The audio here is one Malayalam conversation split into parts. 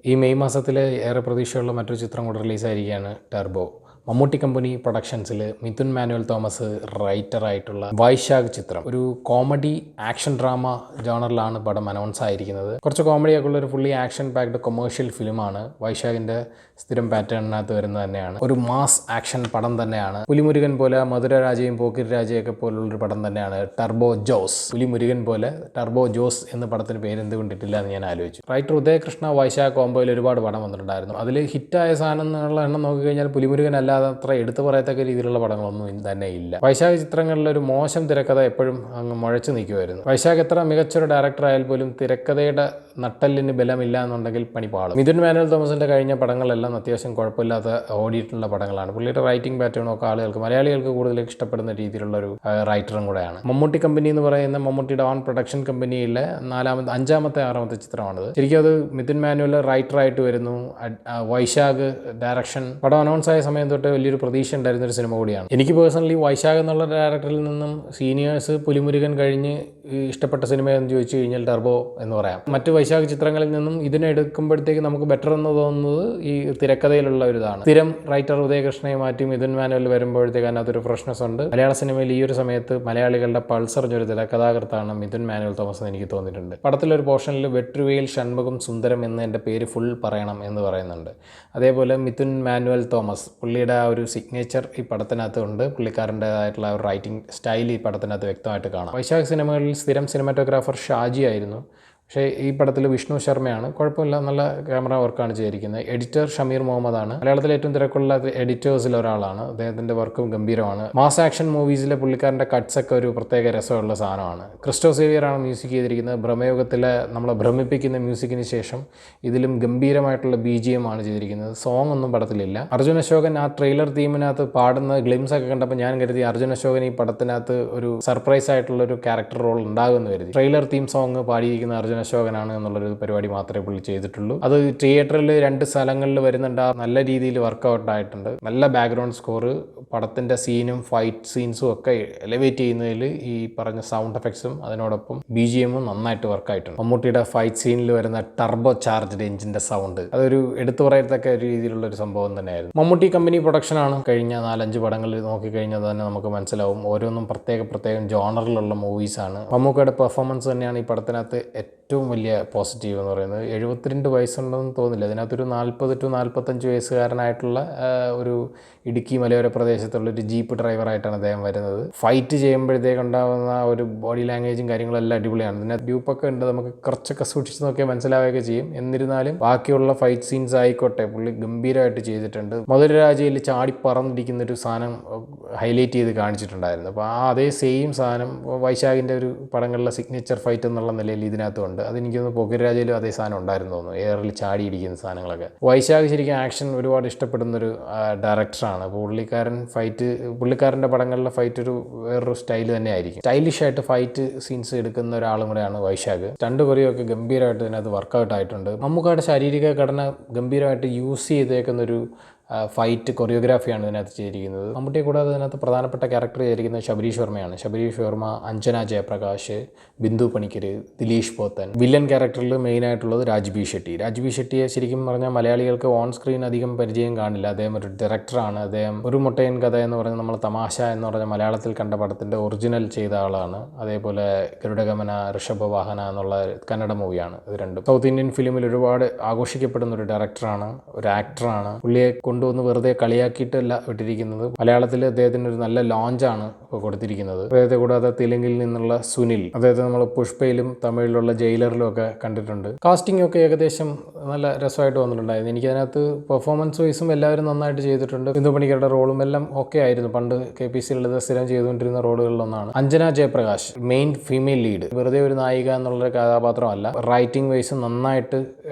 ഈ മെയ് മാസത്തിൽ ഏറെ പ്രതീക്ഷയുള്ള മറ്റൊരു ചിത്രം കൂടെ റിലീസായിരിക്കുകയാണ് ടർബോ. മമ്മൂട്ടി കമ്പനി പ്രൊഡക്ഷൻസിൽ മിഥുൻ മാനുവൽ തോമസ് റൈറ്ററായിട്ടുള്ള വൈശാഖ് ചിത്രം. ഒരു കോമഡി ആക്ഷൻ ഡ്രാമ ജോണറിലാണ് പടം അനൗൺസ് ആയിരിക്കുന്നത്. കുറച്ച് കോമഡിയൊക്കെ ഉള്ള ഒരു ഫുള്ളി ആക്ഷൻ പാക്ഡ് കൊമേഴ്ഷ്യൽ ഫിലിമാണ്. വൈശാഖിൻ്റെ സ്ഥിരം പാറ്റേണിനകത്ത് വരുന്നത് തന്നെയാണ്. ഒരു മാസ് ആക്ഷൻ പടം തന്നെയാണ്. പുലിമുരുകൻ പോലെ മധുരരാജയും പോക്കിരി രാജയൊക്കെ പോലുള്ളൊരു പടം തന്നെയാണ് ടർബോ ജോസ്. പുലിമുരുകൻ പോലെ ടർബോ ജോസ് എന്ന പടത്തിന് പേര് എന്തുകൊണ്ടിട്ടില്ല എന്ന് ഞാൻ ആലോചിച്ചു. റൈറ്റർ ഉദയകൃഷ്ണ വൈശാഖ് കോംബോയിൽ ഒരുപാട് പടം വന്നിട്ടുണ്ടായിരുന്നു. അതിൽ ഹിറ്റായ സാധനം എന്നുള്ള എണ്ണം നോക്കിക്കഴിഞ്ഞാൽ പുലിമുരുകൻ അല്ലാതെ അത്ര എടുത്തു പറയത്തക്ക രീതിയിലുള്ള പടങ്ങളൊന്നും തന്നെ ഇല്ല. വൈശാഖ് ചിത്രങ്ങളിലൊരു മോശം തിരക്കഥ എപ്പോഴും അങ്ങ് മുഴച്ചു നിൽക്കുമായിരുന്നു. വൈശാഖ് എത്ര മികച്ചൊരു ഡയറക്ടർ ആയാൽ പോലും തിരക്കഥയുടെ നട്ടലിന് ബലമില്ല എന്നുണ്ടെങ്കിൽ പണി പാളും. മിഥുൻ മാനുവൽ തോമസിൻ്റെ കഴിഞ്ഞ പടങ്ങളെല്ലാം അത്യാവശ്യം കുഴപ്പമില്ലാത്ത ഓടിയിട്ടുള്ള പടങ്ങളാണ്. പുള്ളിയുടെ റൈറ്റിംഗ് പാറ്റേണും ഒക്കെ ആളുകൾക്ക് മലയാളികൾക്ക് കൂടുതൽ ഇഷ്ടപ്പെടുന്ന രീതിയിലുള്ള ഒരു റൈറ്ററും കൂടെയാണ്. മമ്മൂട്ടി കമ്പനി എന്ന് പറയുന്ന മമ്മൂട്ടിയുടെ ഓൺ പ്രൊഡക്ഷൻ കമ്പനിയിലെ അഞ്ചാമത്തെ ആറാമത്തെ ചിത്രമാണിത്. ശരിക്കും അത് മിഥുൻ മാനുവൽ റൈറ്ററായിട്ട് വരുന്നു. വൈശാഖ് ഡയറക്ഷൻ. പടം അനൗൺസ് ആയ സമയം തൊട്ട് വലിയൊരു പ്രതീക്ഷ ഉണ്ടായിരുന്ന ഒരു സിനിമ കൂടിയാണ്. എനിക്ക് പേഴ്സണലി വൈശാഖ് എന്നുള്ള ഡയറക്ടറിൽ നിന്നും സീനിയേഴ്സ് പുലിമുരുകൻ കഴിഞ്ഞ് ഇഷ്ടപ്പെട്ട സിനിമ എന്ന് ചോദിച്ചു കഴിഞ്ഞാൽ ടർബോ എന്ന് പറയാം. മറ്റ് വൈശാഖ് ചിത്രങ്ങളിൽ നിന്നും ഇതിനെടുക്കുമ്പോഴത്തേക്ക് നമുക്ക് ബെറ്റർ എന്ന് തോന്നുന്നത് ഈ തിരക്കഥയിലുള്ള ഒരു ഇതാണ്. സ്ഥിരം റൈറ്റർ ഉദയകൃഷ്ണയെ മാറ്റി മിഥുൻ മാനുവൽ വരുമ്പോഴത്തേക്ക് അതിനകത്തൊരു ഫ്രഷ്നെസ് ഉണ്ട്. മലയാള സിനിമയിൽ ഈ ഒരു സമയത്ത് മലയാളികളുടെ പൾസറിഞ്ഞൊരു തിരക്കഥാകൃത്താണ് മിഥുൻ മാനുവൽ തോമസ് എന്ന് എനിക്ക് തോന്നിയിട്ടുണ്ട്. പടത്തിലൊരു പോർഷനിൽ വെട്രുവയിൽ ഷൺമുഖം സുന്ദരം എന്ന് എൻ്റെ പേര് ഫുൾ പറയണം എന്ന് പറയുന്നുണ്ട്. അതേപോലെ മിഥുൻ മാനുവൽ തോമസ് പുള്ളിയുടെ ആ ഒരു സിഗ്നേച്ചർ ഈ പടത്തിനകത്ത് ഉണ്ട്. പുള്ളിക്കാരൻ്റെതായിട്ടുള്ള ഒരു റൈറ്റിംഗ് സ്റ്റൈൽ ഈ പടത്തിനകത്ത് വ്യക്തമായിട്ട് കാണാം. വൈശാഖ് സിനിമകളിൽ സ്ഥിരം സിനിമാറ്റോഗ്രാഫർ ഷാജി ആയിരുന്നു. പക്ഷേ ഈ പടത്തിൽ വിഷ്ണു ശർമ്മയാണ്. കുഴപ്പമില്ല, നല്ല ക്യാമറ വർക്കാണ് ചെയ്തിരിക്കുന്നത്. എഡിറ്റർ ഷമീർ മുഹമ്മദാണ്. മലയാളത്തിലെ ഏറ്റവും തിരക്കുള്ള എഡിറ്റേഴ്സിൽ ഒരാളാണ്. അദ്ദേഹത്തിൻ്റെ വർക്കും ഗംഭീരമാണ്. മാസ് ആക്ഷൻ മൂവീസിലെ പുള്ളിക്കാരൻ്റെ കട്ട്സൊക്കെ ഒരു പ്രത്യേക രസമുള്ള സാധനമാണ്. ക്രിസ്റ്റോ സേവിയറാണ് മ്യൂസിക് ചെയ്തിരിക്കുന്നത്. ഭ്രമയുഗത്തിലെ നമ്മളെ ഭ്രമിപ്പിക്കുന്ന മ്യൂസിക്കിന് ശേഷം ഇതിലും ഗംഭീരമായിട്ടുള്ള BGM ആണ് ചെയ്തിരിക്കുന്നത്. സോങ് ഒന്നും പടത്തിലില്ല. അർജുൻ അശോകൻ ആ ട്രെയിലർ തീമിനകത്ത് പാടുന്ന ഗ്ലിംസ് ഒക്കെ കണ്ടപ്പോൾ ഞാൻ കരുതി അർജുൻ അശോകൻ ഈ പടത്തിനകത്ത് ഒരു സർപ്രൈസ് ആയിട്ടുള്ള ഒരു ക്യാരക്ടർ റോൾ ഉണ്ടാകുമെന്ന് കരുതി. ട്രെയിലർ തീം സോങ് പാടിയിരിക്കുന്ന അർജുൻ അശോകനാണ് എന്നുള്ളൊരു പരിപാടി മാത്രമേ പുള്ളി ചെയ്തിട്ടുള്ളൂ. അത് തിയേറ്ററിൽ 2 സ്ഥലങ്ങളിൽ വരുന്നുണ്ട്. നല്ല രീതിയിൽ വർക്കൗട്ട് ആയിട്ടുണ്ട്. നല്ല ബാക്ക്ഗ്രൗണ്ട് സ്കോർ, പടത്തിൻ്റെ സീനും ഫൈറ്റ് സീൻസും ഒക്കെ എലിവേറ്റ് ചെയ്യുന്നതിൽ ഈ പറഞ്ഞ സൗണ്ട് എഫക്ട്സും അതിനോടൊപ്പം BGM നന്നായിട്ട് വർക്കായിട്ടുണ്ട്. മമ്മൂട്ടിയുടെ ഫൈറ്റ് സീനിൽ വരുന്ന ടർബോ ചാർജ്ഡ് എഞ്ചിൻ്റെ സൗണ്ട് അതൊരു എടുത്തു പറയത്തക്ക രീതിയിലുള്ള ഒരു സംഭവം തന്നെയായിരുന്നു. മമ്മൂട്ടി കമ്പനി പ്രൊഡക്ഷനാണ്. കഴിഞ്ഞ 4-5 പടങ്ങളിൽ നോക്കിക്കഴിഞ്ഞാൽ തന്നെ നമുക്ക് മനസ്സിലാവും. ഓരോന്നും പ്രത്യേകം ജോണറിലുള്ള മൂവീസാണ്. മമ്മൂക്കയുടെ പെർഫോമൻസ് തന്നെയാണ് ഈ പടത്തിനകത്ത് ഏറ്റവും വലിയ പോസിറ്റീവ് എന്ന് പറയുന്നത്. 72 വയസ്സുണ്ടെന്ന് തോന്നില്ല. അതിനകത്തൊരു 40 to 45 വയസ്സുകാരനായിട്ടുള്ള ഒരു ഇടുക്കി മലയോര പ്രദേശത്തുള്ളൊരു ജീപ്പ് ഡ്രൈവറായിട്ടാണ് അദ്ദേഹം വരുന്നത്. ഫൈറ്റ് ചെയ്യുമ്പോഴത്തേക്കുണ്ടാകുന്ന ഒരു ബോഡി ലാംഗ്വേജും കാര്യങ്ങളെല്ലാം അടിപൊളിയാണ്. ഇതിനകത്ത് ഡ്യൂപ്പൊക്കെ ഉണ്ട്. നമുക്ക് കുറച്ചൊക്കെ സൂക്ഷിച്ച് നോക്കിയാൽ മനസ്സിലാവുകയൊക്കെ ചെയ്യും. എന്നിരുന്നാലും ബാക്കിയുള്ള ഫൈറ്റ് സീൻസ് ആയിക്കോട്ടെ പുള്ളി ഗംഭീരമായിട്ട് ചെയ്തിട്ടുണ്ട്. മധുരരാജയിൽ ചാടി പറന്നിരിക്കുന്ന ഒരു സാധനം ഹൈലൈറ്റ് ചെയ്ത് കാണിച്ചിട്ടുണ്ടായിരുന്നു. അപ്പോൾ ആ അതേ സെയിം സാധനം വൈശാഖിൻ്റെ ഒരു പടങ്ങളിലെ സിഗ്നേച്ചർ ഫൈറ്റ് എന്നുള്ള നിലയിൽ ഇതിനകത്തുണ്ട്. അതെനിക്കൊന്ന് പോക്കിരി രാജയിലും അതേ സാധനം ഉണ്ടായിരുന്നു തോന്നുന്നു. എയറിൽ ചാടിയിരിക്കുന്ന സാധനങ്ങളൊക്കെ. വൈശാഖ് ശരിക്കും ആക്ഷൻ ഒരുപാട് ഇഷ്ടപ്പെടുന്നൊരു ഡയറക്ടറാണ്. പുള്ളിക്കാരൻ്റെ പടങ്ങളിലെ ഫൈറ്റ് ഒരു വേറൊരു സ്റ്റൈൽ തന്നെ ആയിരിക്കും. സ്റ്റൈലിഷ് ആയിട്ട് ഫൈറ്റ് സീൻസ് എടുക്കുന്ന ഒരാളും കൂടെയാണ് വൈശാഖ്. സ്റ്റണ്ട് കൊറിയൊക്കെ ഗംഭീരമായിട്ട് ഇതിനകത്ത് വർക്കൗട്ട് ആയിട്ടുണ്ട്. മമ്മൂക്കയുടെ ശാരീരിക ഘടന ഗംഭീരമായിട്ട് യൂസ് ചെയ്തേക്കുന്നൊരു ഫൈറ്റ് കൊറിയോഗ്രാഫിയാണ് ഇതിനകത്ത് ചെയ്തിരിക്കുന്നത്. മമ്മൂട്ടിയെ കൂടാതെ ഇതിനകത്ത് പ്രധാനപ്പെട്ട ക്യാരക്ടർ ചെയ്തിരിക്കുന്നത് ശബരീഷ് വർമ്മയാണ്. ശബരീഷ് വർമ്മ, അഞ്ജന ജയപ്രകാശ്, ബിന്ദു പണിക്കർ, ദിലീഷ് പോത്തൻ. വില്ലൻ ക്യാരക്ടറിൽ മെയിനായിട്ടുള്ളത് രാജ്ബി ഷെട്ടിയെ ശരിക്കും പറഞ്ഞാൽ മലയാളികൾക്ക് ഓൺ സ്ക്രീൻ അധികം പരിചയം കാണില്ല. അദ്ദേഹം ഒരു ഡയറക്ടറാണ്. അദ്ദേഹം ഒരു മുട്ടയൻ കഥ എന്ന് പറഞ്ഞാൽ നമ്മൾ തമാശ എന്ന് പറഞ്ഞാൽ മലയാളത്തിൽ കണ്ട പടത്തിൻ്റെ ഒറിജിനൽ ചെയ്ത ആളാണ്. അതേപോലെ ഗരുഡഗമന, ഋഷഭവാഹന എന്നുള്ള കന്നഡ മൂവിയാണ് ഇത് രണ്ടും. സൗത്ത് ഇന്ത്യൻ ഫിലിമിൽ ഒരുപാട് ആഘോഷിക്കപ്പെടുന്ന ഒരു ഡയറക്ടറാണ്, ഒരു ആക്ടറാണ്. പുള്ളിയെ കൊണ്ടുവന്ന് വെറുതെ കളിയാക്കിയിട്ടല്ല വിട്ടിരിക്കുന്നത്. മലയാളത്തിൽ അദ്ദേഹത്തിന് ഒരു നല്ല ലോഞ്ചാണ് ഇപ്പോൾ കൊടുത്തിരിക്കുന്നത്. അദ്ദേഹത്തെ കൂടാതെ തെലുങ്കിൽ നിന്നുള്ള സുനിൽ, അദ്ദേഹത്തെ നമ്മൾ പുഷ്പയിലും തമിഴിലുള്ള ജയിലറിലും ഒക്കെ കണ്ടിട്ടുണ്ട്. കാസ്റ്റിംഗ് ഒക്കെ ഏകദേശം നല്ല രസമായിട്ട് വന്നിട്ടുണ്ടായിരുന്നു. എനിക്കതിനകത്ത് പെർഫോമൻസ് വൈസും എല്ലാവരും നന്നായിട്ട് ചെയ്തിട്ടുണ്ട്. ബിന്ദു പണിക്കരുടെ റോളും എല്ലാം ഓക്കെ ആയിരുന്നു. പണ്ട് KPC ലളിത സ്ഥിരം ചെയ്തുകൊണ്ടിരുന്ന റോളുകളിലൊന്നാണ്. Anjana Jayaprakash main female lead. വെറുതെ ഒരു നായിക എന്നുള്ളൊരു കഥാപാത്രമല്ല, റൈറ്റിംഗ് വൈസ് നന്നായിട്ട്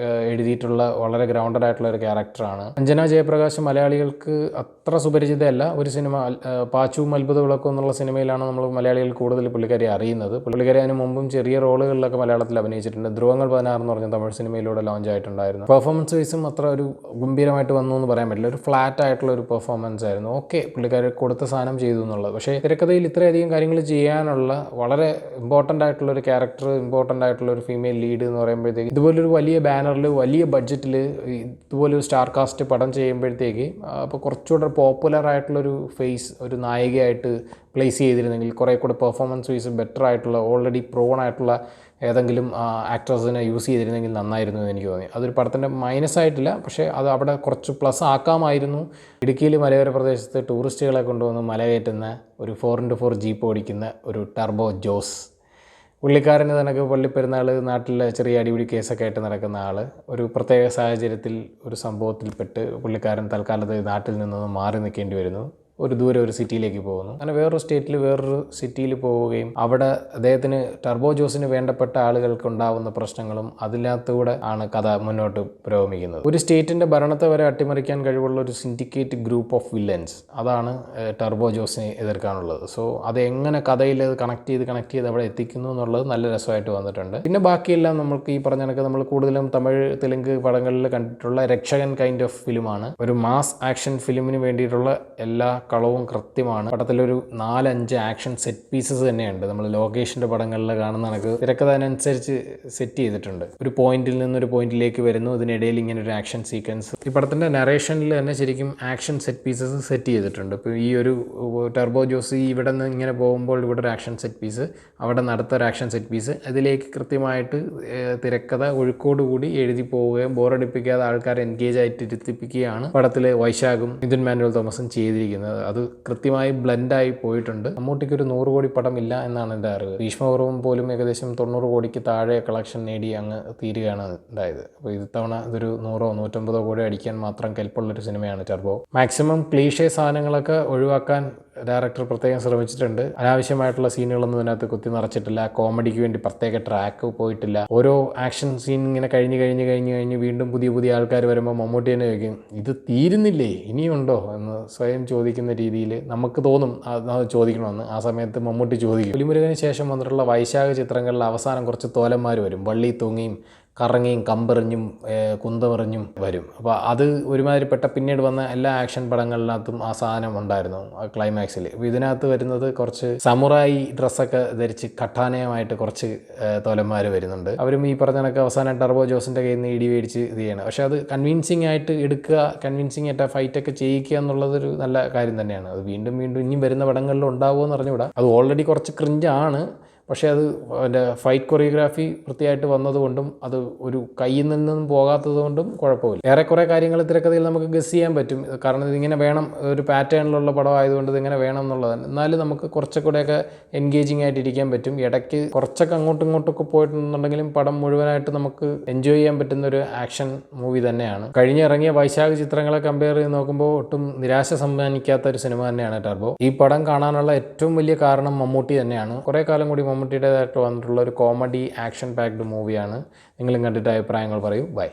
എഴുതിയിട്ടുള്ള വളരെ ഗ്രൗണ്ടഡ് ആയിട്ടുള്ള ഒരു ക്യാരക്ടറാണ്. അഞ്ജന ജയപ്രകാശ് പ്രാവശ്യം മലയാളികൾക്ക് അത്ര സുപരിചിതമല്ല ഒരു സിനിമ. പാച്ചുവും അത്ഭുത വിളക്കും എന്നുള്ള സിനിമയിലാണ് നമ്മൾ മലയാളികൾ കൂടുതൽ പുള്ളിക്കാരെ അറിയുന്നത്. പുള്ളിക്കാരി അതിന് മുമ്പും ചെറിയ റോളുകളിലൊക്കെ മലയാളത്തിൽ അഭിനയിച്ചിട്ടുണ്ട്. ധ്രുവങ്ങൾ 16 എന്ന് പറഞ്ഞ തമിഴ് സിനിമയിലൂടെ ലോഞ്ച് ആയിട്ടുണ്ടായിരുന്നു. പെർഫോമൻസ് വൈസും അത്ര ഒരു ഗംഭീരമായിട്ട് വന്നു എന്ന് പറയാൻ പറ്റില്ല. ഒരു ഫ്ലാറ്റ് ആയിട്ടുള്ള ഒരു പെർഫോമൻസ് ആയിരുന്നു. ഓക്കെ, പുള്ളിക്കാരി കൊടുത്ത സാധനം ചെയ്തു എന്നുള്ളത്. പക്ഷേ തിരക്കഥയിൽ ഇത്രയധികം കാര്യങ്ങൾ ചെയ്യാനുള്ള വളരെ ഇമ്പോർട്ടൻ്റ് ആയിട്ടുള്ള ഒരു ക്യാരക്ടർ, ഇമ്പോർട്ടൻ്റ് ആയിട്ടുള്ള ഒരു ഫീമെയിൽ ലീഡ് എന്ന് പറയുമ്പോഴത്തേക്ക് ഇതുപോലൊരു വലിയ ബാനറിൽ വലിയ ബഡ്ജറ്റിൽ ഇതുപോലൊരു സ്റ്റാർ കാസ്റ്റ് പടം ചെയ്യുമ്പോഴത്തേക്ക് അപ്പോൾ കുറച്ചുകൂടെ പോപ്പുലർ ആയിട്ടുള്ളൊരു ഫേസ് ഒരു നായികയായിട്ട് പ്ലേസ് ചെയ്തിരുന്നെങ്കിൽ, കുറേ കൂടെ പെർഫോമൻസ് വൈസ് ബെറ്റർ ആയിട്ടുള്ള ഓൾറെഡി പ്രോൺ ആയിട്ടുള്ള ഏതെങ്കിലും ആക്ട്രസിനെ യൂസ് ചെയ്തിരുന്നെങ്കിൽ നന്നായിരുന്നു എന്ന് എനിക്ക് തോന്നി. അതൊരു പടത്തിൻ്റെ മൈനസ് ആയിട്ടില്ല, പക്ഷേ അത് അവിടെ കുറച്ച് പ്ലസ് ആക്കാമായിരുന്നു. ഇടുക്കിയിൽ മലയോര പ്രദേശത്ത് ടൂറിസ്റ്റുകളെ കൊണ്ടുവന്ന് മലകയറ്റുന്ന ഒരു 4x4 ജീപ്പ് ഓടിക്കുന്ന ഒരു ടർബോ ജോസ് പുള്ളിക്കാരന് തനക്ക് പള്ളിപ്പെരുന്നാൾ നാട്ടിലെ ചെറിയ അടിപിടി കേസൊക്കെ ആയിട്ട് നടക്കുന്ന ആൾ ഒരു പ്രത്യേക സാഹചര്യത്തിൽ ഒരു സംഭവത്തിൽപ്പെട്ട് പുള്ളിക്കാരൻ തൽക്കാലത്ത് നാട്ടിൽ നിന്നൊന്ന് മാറി നിൽക്കേണ്ടി വരുന്നു. ദൂരെ ഒരു സിറ്റിയിലേക്ക് പോകുന്നു. അങ്ങനെ വേറൊരു സ്റ്റേറ്റിൽ വേറൊരു സിറ്റിയിൽ പോവുകയും അവിടെ അദ്ദേഹത്തിന് ടർബോ ജോസിന് വേണ്ടപ്പെട്ട ആളുകൾക്ക് ഉണ്ടാവുന്ന പ്രശ്നങ്ങളും അതിനകത്തൂടെ ആണ് കഥ മുന്നോട്ട് പുരോഗമിക്കുന്നത്. ഒരു സ്റ്റേറ്റിൻ്റെ ഭരണത്തെ വരെ അട്ടിമറിക്കാൻ കഴിവുള്ള ഒരു സിൻഡിക്കേറ്റ് ഗ്രൂപ്പ് ഓഫ് വില്ലൻസ്, അതാണ് ടർബോ ജോസിനെ എതിർക്കാനുള്ളത്. സോ അത് എങ്ങനെ കഥയിൽ അത് കണക്ട് ചെയ്ത് അവിടെ എത്തിക്കുന്നു എന്നുള്ളത് നല്ല രസമായിട്ട് വന്നിട്ടുണ്ട്. പിന്നെ ബാക്കിയെല്ലാം നമ്മൾക്ക് ഈ പറഞ്ഞ കണക്ക് നമ്മൾ കൂടുതലും തമിഴ് തെലുങ്ക് പടങ്ങളിൽ കണ്ടിട്ടുള്ള രക്ഷകൻ കൈൻഡ് ഓഫ് ഫിലിമാണ്. ഒരു മാസ് ആക്ഷൻ ഫിലിമിന് വേണ്ടിയിട്ടുള്ള എല്ലാ കളവും കൃത്യമാണ്. പടത്തിലൊരു 4-5 ആക്ഷൻ സെറ്റ് പീസസ് തന്നെയുണ്ട്. നമ്മൾ ലോകേഷിൻ്റെ പടങ്ങളിൽ കാണുന്ന കണക്ക് തിരക്കഥ അതിനനുസരിച്ച് സെറ്റ് ചെയ്തിട്ടുണ്ട്. ഒരു പോയിന്റിൽ നിന്നൊരു പോയിന്റിലേക്ക് വരുന്നു, ഇതിനിടയിൽ ഇങ്ങനെ ഒരു ആക്ഷൻ സീക്വൻസ്. ഈ പടത്തിൻ്റെ നറേഷനിൽ തന്നെ ശരിക്കും ആക്ഷൻ സെറ്റ് പീസസ് സെറ്റ് ചെയ്തിട്ടുണ്ട്. ഇപ്പോൾ ഈ ഒരു ടർബോ ജോസ് ഇവിടെ നിന്ന് ഇങ്ങനെ പോകുമ്പോൾ ഇവിടെ ഒരു ആക്ഷൻ സെറ്റ് പീസ്, അവിടെ അടുത്തൊരു ആക്ഷൻ സെറ്റ് പീസ്, അതിലേക്ക് കൃത്യമായിട്ട് തിരക്കഥ ഒഴുക്കോടുകൂടി എഴുതി പോവുകയും ബോറടിപ്പിക്കാതെ ആൾക്കാരെ എൻഗേജ് ആയിട്ട് ഇരുത്തിപ്പിക്കുകയാണ് പടത്തിൽ വൈശാഖും മിഥുൻ മാനുവൽ തോമസും ചെയ്തിരിക്കുന്നത്. അത് കൃത്യമായി ബ്ലെൻഡായി പോയിട്ടുണ്ട്. മമ്മൂട്ടിക്ക് ഒരു 100 കോടി പടം ഇല്ല എന്നാണ് എൻ്റെ അറിവ്. ഭീഷ്മപർവം പോലും ഏകദേശം 90 കോടിക്ക് താഴെ കളക്ഷൻ നേടി അങ്ങ് തീരുകയാണ് ഉണ്ടായത്. അപ്പോൾ ഇത്തവണ ഇതൊരു 100-150 കോടി അടിക്കാൻ മാത്രം കെൽപ്പുള്ളൊരു സിനിമയാണ് ടർബോ. മാക്സിമം ക്ലീഷേ സാധനങ്ങളൊക്കെ ഒഴിവാക്കാൻ ഡയറക്ടർ പ്രത്യേകം ശ്രമിച്ചിട്ടുണ്ട്. അനാവശ്യമായിട്ടുള്ള സീനുകളൊന്നും ഇതിനകത്ത് കുത്തി നിറച്ചിട്ടില്ല. കോമഡിക്ക് വേണ്ടി പ്രത്യേക ട്രാക്ക് പോയിട്ടില്ല. ഓരോ ആക്ഷൻ സീൻ ഇങ്ങനെ കഴിഞ്ഞ് വീണ്ടും പുതിയ ആൾക്കാർ വരുമ്പോൾ മമ്മൂട്ടി തന്നെ ചോദിക്കും, ഇത് തീരുന്നില്ലേ, ഇനിയുണ്ടോ എന്ന് സ്വയം ചോദിക്കുന്ന രീതിയിൽ നമുക്ക് തോന്നും അത് ചോദിക്കണമെന്ന്. ആ സമയത്ത് മമ്മൂട്ടി ചോദിക്കും. പുലിമുരുകന് ശേഷം വന്നിട്ടുള്ള വൈശാഖ ചിത്രങ്ങളിൽ അവസാനം കുറച്ച് തോലന്മാർ വരും, വള്ളി തൂങ്ങിയും കറങ്ങിയും കമ്പെറിഞ്ഞും കുന്തമെറിഞ്ഞും വരും. അപ്പോൾ അത് ഒരുമാതിരിപ്പെട്ട പിന്നീട് വന്ന എല്ലാ ആക്ഷൻ പടങ്ങളിനകത്തും ആ സാധനം ഉണ്ടായിരുന്നു ക്ലൈമാക്സിൽ. അപ്പോൾ ഇതിനകത്ത് വരുന്നത് കുറച്ച് സമുറായി ഡ്രസ്സൊക്കെ ധരിച്ച് കഠാനയമായിട്ട് കുറച്ച് തോലന്മാർ വരുന്നുണ്ട്. അവരും ഈ പറഞ്ഞ കണക്ക് അവസാനം ടർബോ ജോസിൻ്റെ കയ്യിൽ നിന്ന് ഇടി മേടിച്ച് ഇത് ചെയ്യണം. പക്ഷേ അത് കൺവിൻസിങ് ആയിട്ട് എടുക്കുക, കൺവിൻസിങ് ആയിട്ട് ആ ഫൈറ്റൊക്കെ ചെയ്യിക്കുക എന്നുള്ളതൊരു നല്ല കാര്യം തന്നെയാണ്. അത് വീണ്ടും ഇനിയും വരുന്ന പടങ്ങളിൽ ഉണ്ടാവുമോ എന്ന് അറിഞ്ഞുകൂടാ. അത് ഓൾറെഡി കുറച്ച് ക്രിഞ്ചാണ്, പക്ഷേ അത് അതിൻ്റെ ഫൈറ്റ് കൊറിയോഗ്രാഫി വൃത്തിയായിട്ട് വന്നതുകൊണ്ടും അത് ഒരു കയ്യിൽ നിന്നും പോകാത്തത് കൊണ്ടും കുഴപ്പമില്ല. ഏറെക്കുറെ കാര്യങ്ങൾ തിരക്കഥയിൽ നമുക്ക് ഗസ് ചെയ്യാൻ പറ്റും. കാരണം ഇതിങ്ങനെ വേണം, ഒരു പാറ്റേണിലുള്ള പടം ആയതുകൊണ്ട് ഇതിങ്ങനെ വേണം എന്നുള്ളതാണ്. എന്നാലും നമുക്ക് കുറച്ചുകൂടെയൊക്കെ എൻഗേജിങ് ആയിട്ട് ഇരിക്കാൻ പറ്റും. ഇടയ്ക്ക് കുറച്ചൊക്കെ അങ്ങോട്ടും ഇങ്ങോട്ടൊക്കെ പോയിട്ടുണ്ടെങ്കിലും പടം മുഴുവനായിട്ട് നമുക്ക് എൻജോയ് ചെയ്യാൻ പറ്റുന്ന ഒരു ആക്ഷൻ മൂവി തന്നെയാണ്. കഴിഞ്ഞിറങ്ങിയ വൈശാഖ ചിത്രങ്ങളെ കമ്പയർ ചെയ്ത് നോക്കുമ്പോൾ ഒട്ടും നിരാശ സമ്മാനിക്കാത്ത ഒരു സിനിമ തന്നെയാണ് ടർബോ. ഈ പടം കാണാനുള്ള ഏറ്റവും വലിയ കാരണം മമ്മൂട്ടി തന്നെയാണ്. കുറേ കാലം കൂടി മമ്മൂട്ടിയുടേതായിട്ട് വന്നിട്ടുള്ള ഒരു കോമഡി ആക്ഷൻ പാക്ഡ് മൂവിയാണ്. നിങ്ങളും കണ്ടിട്ട് അഭിപ്രായങ്ങൾ പറയൂ. ബൈ.